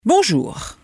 Bonjour.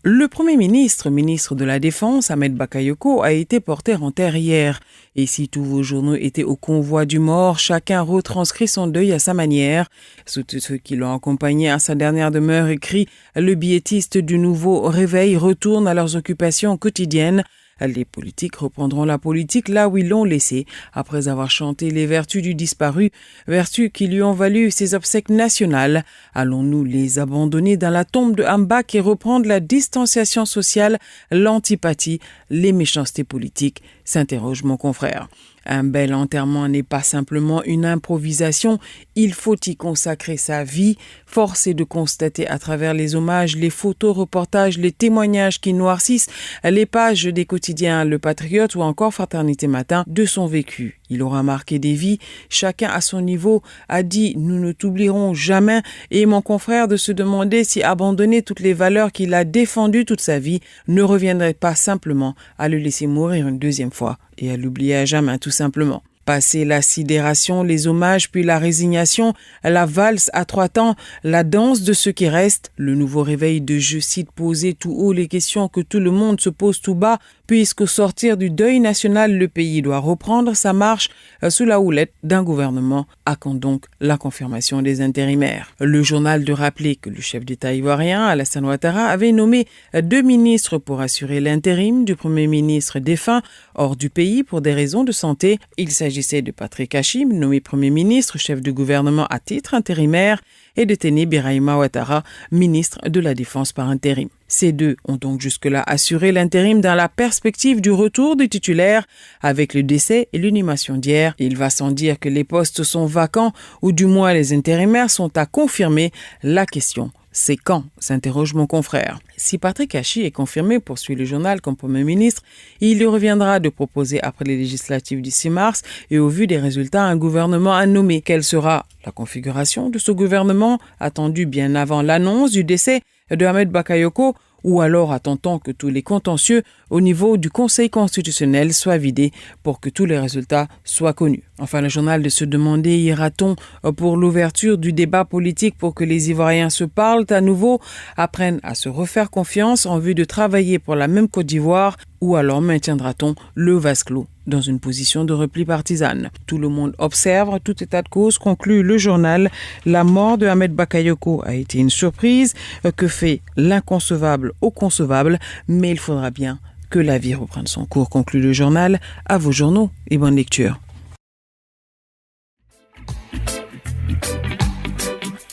Le Premier ministre, ministre de la Défense, Ahmed Bakayoko, a été porté en terre hier. Et si tous vos journaux étaient au convoi du mort, chacun retranscrit son deuil à sa manière. Ceux qui l'ont accompagné à sa dernière demeure écrit « Le billetiste du nouveau réveil retourne à leurs occupations quotidiennes ». Les politiques reprendront la politique là où ils l'ont laissée, après avoir chanté les vertus du disparu, vertus qui lui ont valu ses obsèques nationales. Allons-nous les abandonner dans la tombe de Hambak et reprendre la distanciation sociale, l'antipathie, les méchancetés politiques, s'interroge mon confrère. Un bel enterrement n'est pas simplement une improvisation, il faut y consacrer sa vie. Force est de constater à travers les hommages, les photos, reportages, les témoignages qui noircissent les pages des quotidiens Le Patriote ou encore Fraternité Matin de son vécu. Il aura marqué des vies, chacun à son niveau a dit « nous ne t'oublierons jamais » et mon confrère de se demander si abandonner toutes les valeurs qu'il a défendues toute sa vie ne reviendrait pas simplement à le laisser mourir une deuxième fois et à l'oublier à jamais tout simplement. Passer la sidération, les hommages, puis la résignation, la valse à trois temps, la danse de ce qui reste, le nouveau réveil de, je cite, poser tout haut les questions que tout le monde se pose tout bas, puisqu'au sortir du deuil national, le pays doit reprendre sa marche sous la houlette d'un gouvernement. À quand donc la confirmation des intérimaires? Le journal de rappeler que le chef d'État ivoirien, Alassane Ouattara, avait nommé 2 ministres pour assurer l'intérim du Premier ministre défunt hors du pays pour des raisons de santé. Il s'agissait de Patrick Hachim, nommé Premier ministre, chef de gouvernement à titre intérimaire, et de Téné Birahima Ouattara, ministre de la Défense par intérim. Ces deux ont donc jusque-là assuré l'intérim dans la perspective du retour du titulaire avec le décès et l'inhumation d'hier. Il va sans dire que les postes sont vacants ou du moins les intérimaires sont à confirmer. La question, c'est quand, s'interroge mon confrère. Si Patrick Hachi est confirmé, poursuit le journal, comme Premier ministre, il lui reviendra de proposer après les législatives du 6 mars et au vu des résultats un gouvernement à nommer. Quelle sera la configuration de ce gouvernement attendu bien avant l'annonce du décès de Ahmed Bakayoko, ou alors attend-on que tous les contentieux au niveau du Conseil constitutionnel soient vidés pour que tous les résultats soient connus. Enfin, le journal de se demander, ira-t-on pour l'ouverture du débat politique pour que les Ivoiriens se parlent à nouveau, apprennent à se refaire confiance en vue de travailler pour la même Côte d'Ivoire, ou alors maintiendra-t-on le vase clos dans une position de repli partisane? Tout le monde observe, tout état de cause, conclut le journal. La mort de Ahmed Bakayoko a été une surprise. Que fait l'inconcevable au concevable? Mais il faudra bien que la vie reprenne son cours, conclut le journal. À vos journaux et bonne lecture.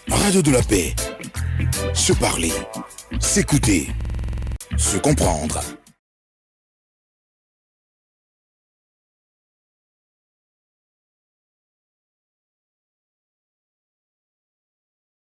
Radio de la paix. Se parler, s'écouter, se comprendre.